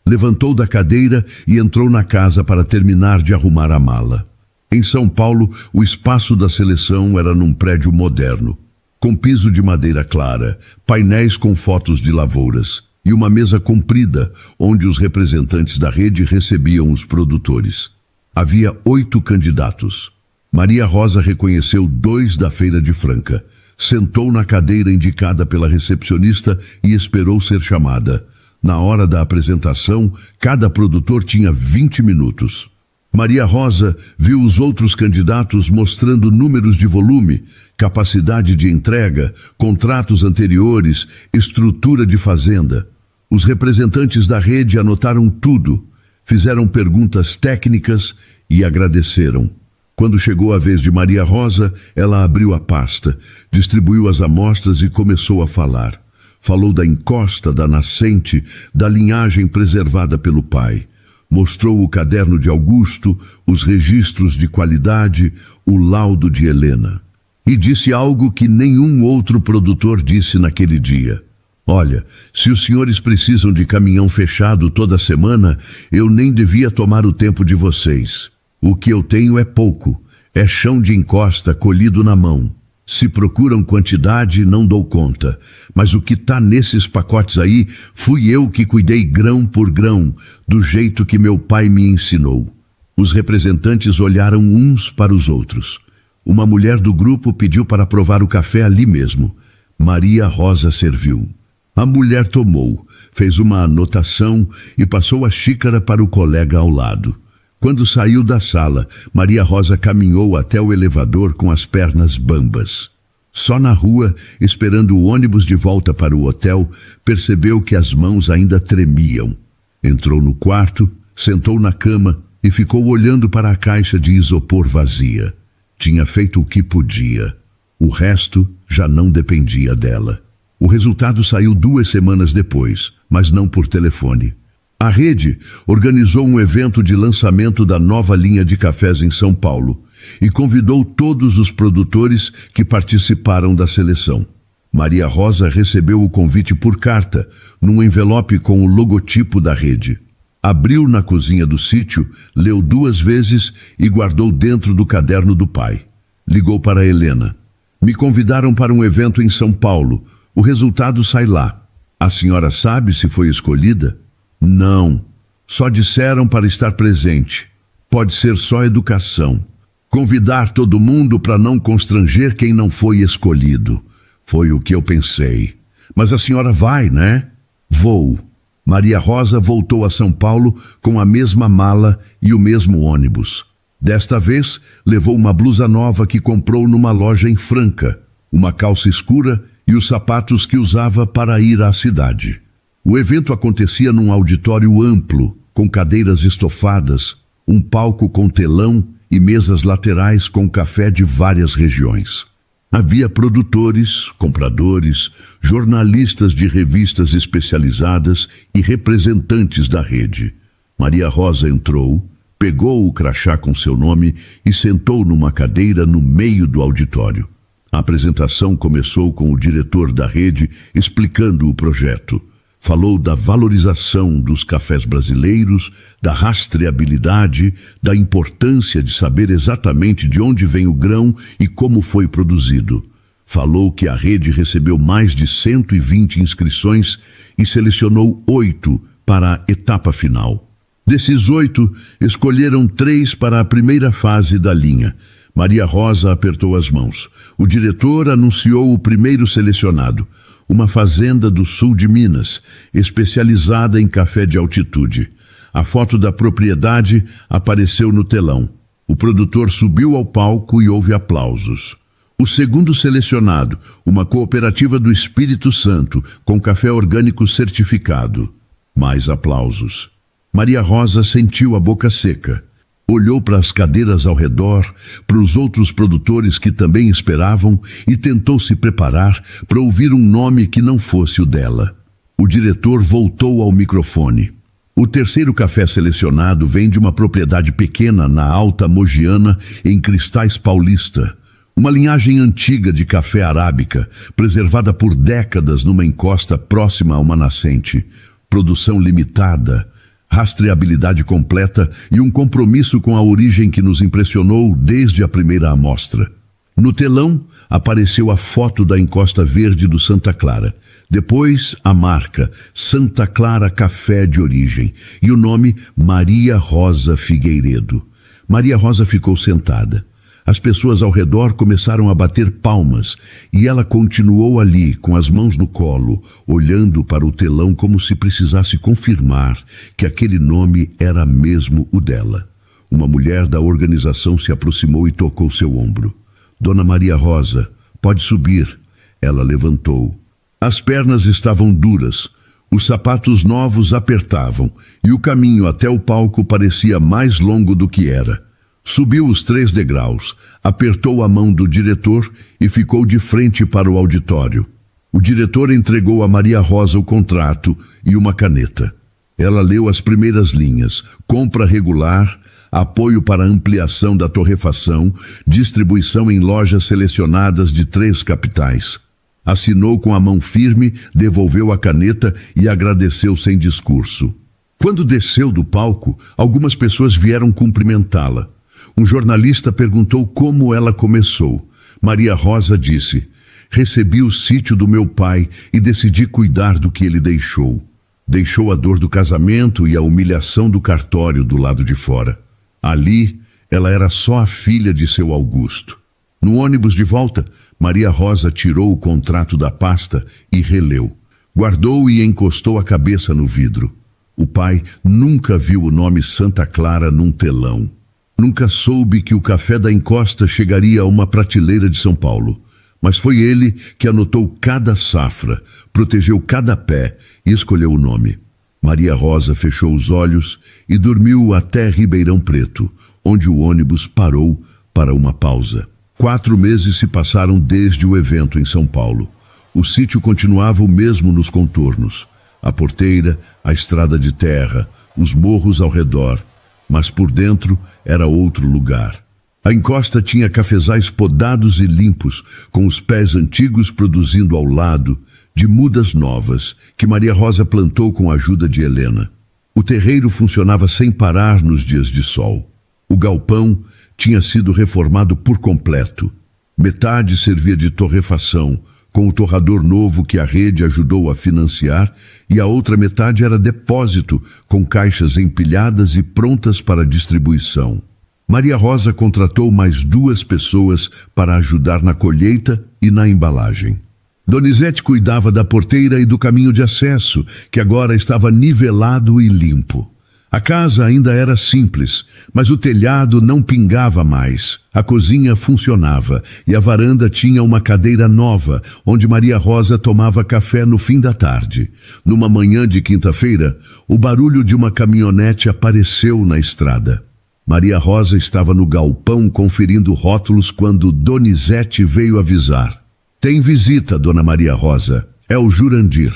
Levantou da cadeira e entrou na casa para terminar de arrumar a mala. Em São Paulo, o espaço da seleção era num prédio moderno, com piso de madeira clara, painéis com fotos de lavouras e uma mesa comprida onde os representantes da rede recebiam os produtores. Havia 8 candidatos. Maria Rosa reconheceu 2 da Feira de Franca. Sentou na cadeira indicada pela recepcionista e esperou ser chamada. Na hora da apresentação, cada produtor tinha 20 minutos. Maria Rosa viu os outros candidatos mostrando números de volume, capacidade de entrega, contratos anteriores, estrutura de fazenda. Os representantes da rede anotaram tudo, fizeram perguntas técnicas e agradeceram. Quando chegou a vez de Maria Rosa, ela abriu a pasta, distribuiu as amostras e começou a falar. Falou da encosta, da nascente, da linhagem preservada pelo pai. Mostrou o caderno de Augusto, os registros de qualidade, o laudo de Helena. E disse algo que nenhum outro produtor disse naquele dia. "Olha, se os senhores precisam de caminhão fechado toda semana, eu nem devia tomar o tempo de vocês. O que eu tenho é pouco, é chão de encosta colhido na mão. Se procuram quantidade, não dou conta. Mas o que está nesses pacotes aí, fui eu que cuidei grão por grão, do jeito que meu pai me ensinou." Os representantes olharam uns para os outros. Uma mulher do grupo pediu para provar o café ali mesmo. Maria Rosa serviu. A mulher tomou, fez uma anotação e passou a xícara para o colega ao lado. Quando saiu da sala, Maria Rosa caminhou até o elevador com as pernas bambas. Só na rua, esperando o ônibus de volta para o hotel, percebeu que as mãos ainda tremiam. Entrou no quarto, sentou na cama e ficou olhando para a caixa de isopor vazia. Tinha feito o que podia. O resto já não dependia dela. O resultado saiu 2 semanas depois, mas não por telefone. A rede organizou um evento de lançamento da nova linha de cafés em São Paulo e convidou todos os produtores que participaram da seleção. Maria Rosa recebeu o convite por carta, num envelope com o logotipo da rede. Abriu na cozinha do sítio, leu 2 vezes e guardou dentro do caderno do pai. Ligou para Helena. "Me convidaram para um evento em São Paulo. O resultado sai lá. A senhora sabe se foi escolhida?" "Não. Só disseram para estar presente. Pode ser só educação. Convidar todo mundo para não constranger quem não foi escolhido. Foi o que eu pensei. Mas a senhora vai, né?" "Vou." Maria Rosa voltou a São Paulo com a mesma mala e o mesmo ônibus. Desta vez, levou uma blusa nova que comprou numa loja em Franca, uma calça escura e os sapatos que usava para ir à cidade. O evento acontecia num auditório amplo, com cadeiras estofadas, um palco com telão e mesas laterais com café de várias regiões. Havia produtores, compradores, jornalistas de revistas especializadas e representantes da rede. Maria Rosa entrou, pegou o crachá com seu nome e sentou numa cadeira no meio do auditório. A apresentação começou com o diretor da rede explicando o projeto. Falou da valorização dos cafés brasileiros, da rastreabilidade, da importância de saber exatamente de onde vem o grão e como foi produzido. Falou que a rede recebeu mais de 120 inscrições e selecionou 8 para a etapa final. Desses 8, escolheram 3 para a primeira fase da linha. Maria Rosa apertou as mãos. O diretor anunciou o primeiro selecionado, uma fazenda do sul de Minas, especializada em café de altitude. A foto da propriedade apareceu no telão. O produtor subiu ao palco e houve aplausos. O segundo selecionado, uma cooperativa do Espírito Santo, com café orgânico certificado. Mais aplausos. Maria Rosa sentiu a boca seca. Olhou para as cadeiras ao redor, para os outros produtores que também esperavam e tentou se preparar para ouvir um nome que não fosse o dela. O diretor voltou ao microfone. O terceiro café selecionado vem de uma propriedade pequena na Alta Mogiana, em Cristais Paulista. Uma linhagem antiga de café arábica, preservada por décadas numa encosta próxima a uma nascente. Produção limitada, rastreabilidade completa e um compromisso com a origem que nos impressionou desde a primeira amostra. No telão apareceu a foto da encosta verde do Santa Clara, depois a marca Santa Clara Café de Origem e o nome Maria Rosa Figueiredo. Maria Rosa ficou sentada. As pessoas ao redor começaram a bater palmas e ela continuou ali, com as mãos no colo, olhando para o telão como se precisasse confirmar que aquele nome era mesmo o dela. Uma mulher da organização se aproximou e tocou seu ombro. Dona Maria Rosa, pode subir. Ela levantou. As pernas estavam duras, os sapatos novos apertavam e o caminho até o palco parecia mais longo do que era. Subiu os 3 degraus, apertou a mão do diretor e ficou de frente para o auditório. O diretor entregou a Maria Rosa o contrato e uma caneta. Ela leu as primeiras linhas: compra regular, apoio para ampliação da torrefação, distribuição em lojas selecionadas de 3 capitais. Assinou com a mão firme, devolveu a caneta e agradeceu sem discurso. Quando desceu do palco, algumas pessoas vieram cumprimentá-la. Um jornalista perguntou como ela começou. Maria Rosa disse: recebi o sítio do meu pai e decidi cuidar do que ele deixou. Deixou a dor do casamento e a humilhação do cartório do lado de fora. Ali, ela era só a filha de seu Augusto. No ônibus de volta, Maria Rosa tirou o contrato da pasta e releu. Guardou e encostou a cabeça no vidro. O pai nunca viu o nome Santa Clara num telão. Nunca soube que o café da encosta chegaria a uma prateleira de São Paulo. Mas foi ele que anotou cada safra, protegeu cada pé e escolheu o nome. Maria Rosa fechou os olhos e dormiu até Ribeirão Preto, onde o ônibus parou para uma pausa. 4 meses se passaram desde o evento em São Paulo. O sítio continuava o mesmo nos contornos. A porteira, a estrada de terra, os morros ao redor. Mas por dentro era outro lugar. A encosta tinha cafezais podados e limpos, com os pés antigos produzindo ao lado, de mudas novas, que Maria Rosa plantou com a ajuda de Helena. O terreiro funcionava sem parar nos dias de sol. O galpão tinha sido reformado por completo. Metade servia de torrefação, com o torrador novo que a rede ajudou a financiar, e a outra metade era depósito, com caixas empilhadas e prontas para distribuição. Maria Rosa contratou mais 2 pessoas para ajudar na colheita e na embalagem. Donizete cuidava da porteira e do caminho de acesso, que agora estava nivelado e limpo. A casa ainda era simples, mas o telhado não pingava mais. A cozinha funcionava e a varanda tinha uma cadeira nova, onde Maria Rosa tomava café no fim da tarde. Numa manhã de quinta-feira, o barulho de uma caminhonete apareceu na estrada. Maria Rosa estava no galpão conferindo rótulos quando Donizete veio avisar. Tem visita, Dona Maria Rosa. É o Jurandir.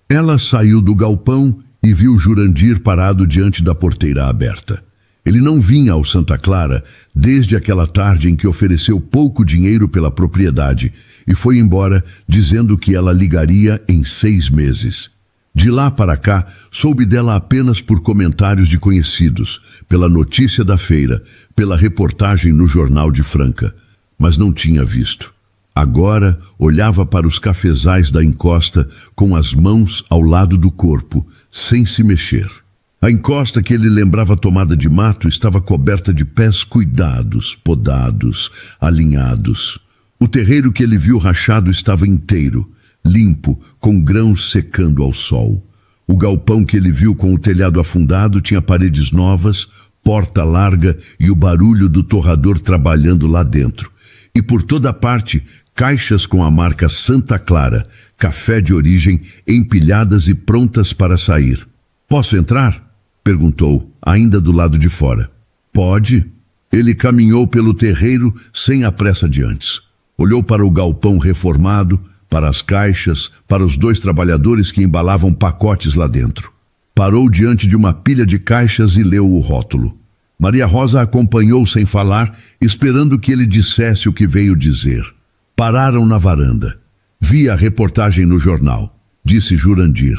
Ela saiu do galpão e viu Jurandir parado diante da porteira aberta. Ele não vinha ao Santa Clara desde aquela tarde em que ofereceu pouco dinheiro pela propriedade e foi embora dizendo que ela ligaria em 6 meses. De lá para cá, soube dela apenas por comentários de conhecidos, pela notícia da feira, pela reportagem no Jornal de Franca, mas não tinha visto. Agora olhava para os cafezais da encosta com as mãos ao lado do corpo, sem se mexer. A encosta que ele lembrava tomada de mato estava coberta de pés cuidados, podados, alinhados. O terreiro que ele viu rachado estava inteiro, limpo, com grãos secando ao sol. O galpão que ele viu com o telhado afundado tinha paredes novas, porta larga e o barulho do torrador trabalhando lá dentro. E por toda parte, caixas com a marca Santa Clara, café de origem, empilhadas e prontas para sair. Posso entrar? Perguntou, ainda do lado de fora. Pode. Ele caminhou pelo terreiro sem a pressa de antes. Olhou para o galpão reformado, para as caixas, para os 2 trabalhadores que embalavam pacotes lá dentro. Parou diante de uma pilha de caixas e leu o rótulo. Maria Rosa acompanhou sem falar, esperando que ele dissesse o que veio dizer. Pararam na varanda. Vi a reportagem no jornal, disse Jurandir.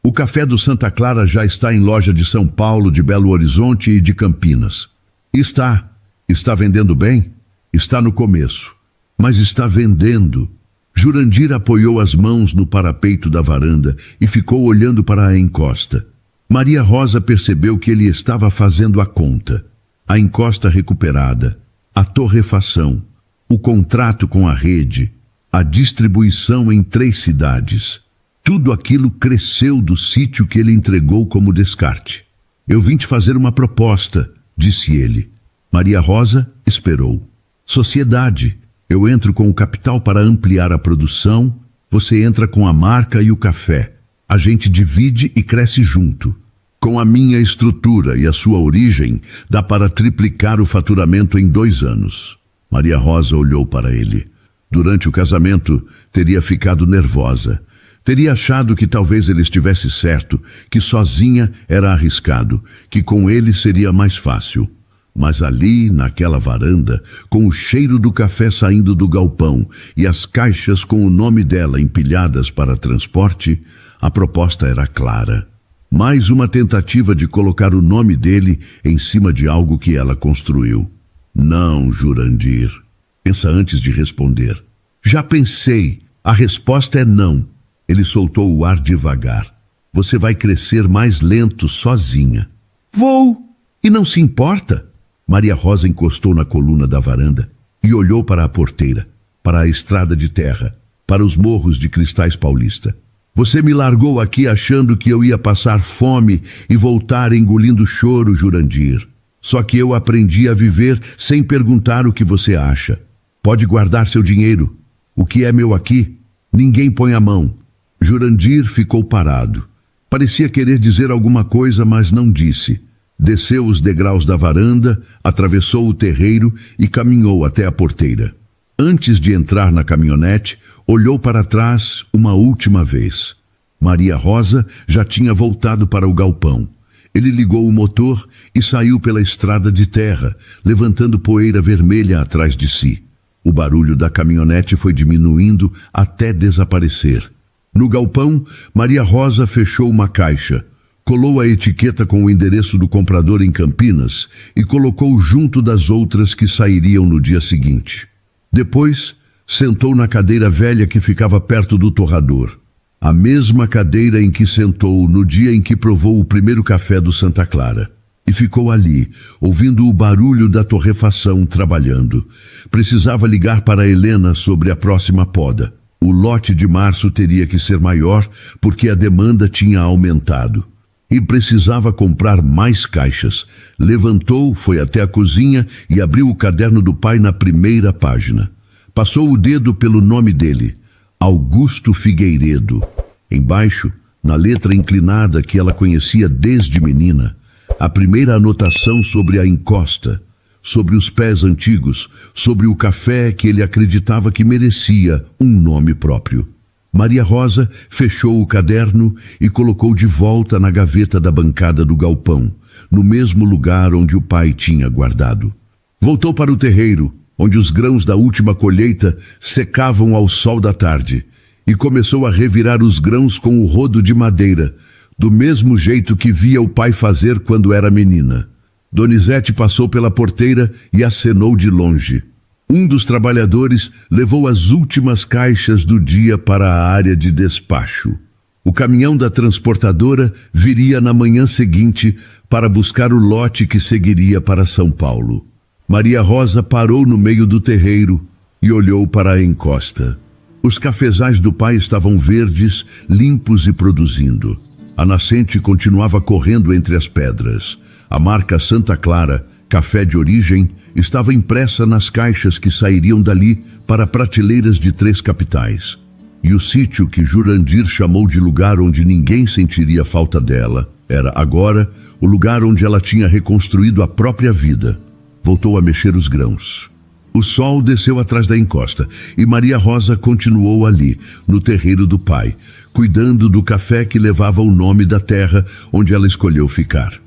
O café do Santa Clara já está em loja de São Paulo, de Belo Horizonte e de Campinas. Está. Está vendendo bem? Está no começo. Mas está vendendo. Jurandir apoiou as mãos no parapeito da varanda e ficou olhando para a encosta. Maria Rosa percebeu que ele estava fazendo a conta. A encosta recuperada, a torrefação, o contrato com a rede, a distribuição em 3 cidades. Tudo aquilo cresceu do sítio que ele entregou como descarte. Eu vim te fazer uma proposta, disse ele. Maria Rosa esperou. Sociedade. Eu entro com o capital para ampliar a produção, você entra com a marca e o café. A gente divide e cresce junto. Com a minha estrutura e a sua origem, dá para triplicar o faturamento em 2 anos. Maria Rosa olhou para ele. Durante o casamento, teria ficado nervosa. Teria achado que talvez ele estivesse certo, que sozinha era arriscado, que com ele seria mais fácil. Mas ali, naquela varanda, com o cheiro do café saindo do galpão e as caixas com o nome dela empilhadas para transporte, a proposta era clara. Mais uma tentativa de colocar o nome dele em cima de algo que ela construiu. Não, Jurandir. Pensa antes de responder. Já pensei. A resposta é não. Ele soltou o ar devagar. Você vai crescer mais lento sozinha. Vou. E não se importa? Maria Rosa encostou na coluna da varanda e olhou para a porteira, para a estrada de terra, para os morros de Cristais Paulista. Você me largou aqui achando que eu ia passar fome e voltar engolindo choro, Jurandir. Só que eu aprendi a viver sem perguntar o que você acha. Pode guardar seu dinheiro. O que é meu aqui? Ninguém põe a mão. Jurandir ficou parado. Parecia querer dizer alguma coisa, mas não disse. Desceu os degraus da varanda, atravessou o terreiro e caminhou até a porteira. Antes de entrar na caminhonete, olhou para trás uma última vez. Maria Rosa já tinha voltado para o galpão. Ele ligou o motor e saiu pela estrada de terra, levantando poeira vermelha atrás de si. O barulho da caminhonete foi diminuindo até desaparecer. No galpão, Maria Rosa fechou uma caixa, colou a etiqueta com o endereço do comprador em Campinas e colocou junto das outras que sairiam no dia seguinte. Depois, sentou na cadeira velha que ficava perto do torrador. A mesma cadeira em que sentou no dia em que provou o primeiro café do Santa Clara. E ficou ali, ouvindo o barulho da torrefação trabalhando. Precisava ligar para Helena sobre a próxima poda. O lote de março teria que ser maior porque a demanda tinha aumentado. e precisava comprar mais caixas. Levantou, foi até a cozinha e abriu o caderno do pai na primeira página. Passou o dedo pelo nome dele, Augusto Figueiredo. Embaixo, na letra inclinada que ela conhecia desde menina, a primeira anotação sobre a encosta, sobre os pés antigos, sobre o café que ele acreditava que merecia um nome próprio. Maria Rosa fechou o caderno e colocou de volta na gaveta da bancada do galpão, no mesmo lugar onde o pai tinha guardado. Voltou para o terreiro, onde os grãos da última colheita secavam ao sol da tarde, e começou a revirar os grãos com o rodo de madeira, do mesmo jeito que via o pai fazer quando era menina. Donizete passou pela porteira e acenou de longe. Um dos trabalhadores levou as últimas caixas do dia para a área de despacho. O caminhão da transportadora viria na manhã seguinte para buscar o lote que seguiria para São Paulo. Maria Rosa parou no meio do terreiro e olhou para a encosta. Os cafezais do pai estavam verdes, limpos e produzindo. A nascente continuava correndo entre as pedras. A marca Santa Clara, café de origem, estava impressa nas caixas que sairiam dali para prateleiras de 3 capitais. E o sítio que Jurandir chamou de lugar onde ninguém sentiria falta dela era, agora, o lugar onde ela tinha reconstruído a própria vida. Voltou a mexer os grãos. O sol desceu atrás da encosta e Maria Rosa continuou ali, no terreiro do pai, cuidando do café que levava o nome da terra onde ela escolheu ficar.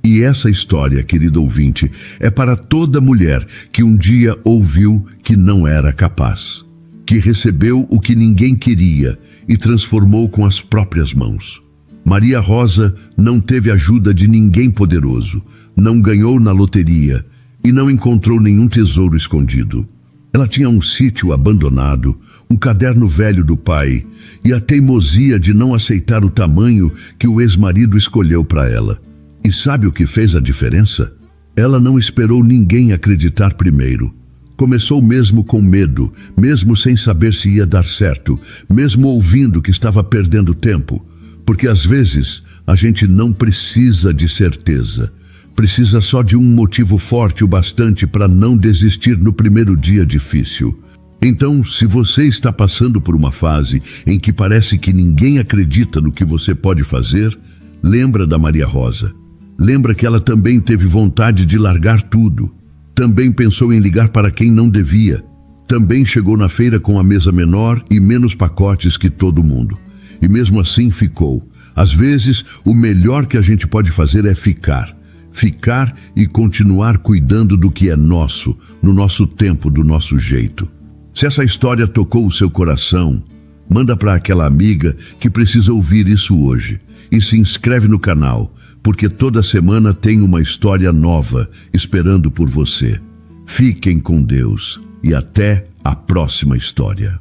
E essa história, querido ouvinte, é para toda mulher que um dia ouviu que não era capaz, que recebeu o que ninguém queria e transformou com as próprias mãos. Maria Rosa não teve ajuda de ninguém poderoso, não ganhou na loteria e não encontrou nenhum tesouro escondido. Ela tinha um sítio abandonado, um caderno velho do pai e a teimosia de não aceitar o tamanho que o ex-marido escolheu para ela. E sabe o que fez a diferença? Ela não esperou ninguém acreditar primeiro. Começou mesmo com medo, mesmo sem saber se ia dar certo, mesmo ouvindo que estava perdendo tempo. Porque às vezes a gente não precisa de certeza. Precisa só de um motivo forte o bastante para não desistir no primeiro dia difícil. Então, se você está passando por uma fase em que parece que ninguém acredita no que você pode fazer, lembra da Maria Rosa. Lembra que ela também teve vontade de largar tudo. Também pensou em ligar para quem não devia. Também chegou na feira com a mesa menor e menos pacotes que todo mundo. E mesmo assim ficou. Às vezes, o melhor que a gente pode fazer é ficar. Ficar e continuar cuidando do que é nosso, no nosso tempo, do nosso jeito. Se essa história tocou o seu coração, manda para aquela amiga que precisa ouvir isso hoje. E se inscreve no canal, porque toda semana tem uma história nova esperando por você. Fiquem com Deus e até a próxima história.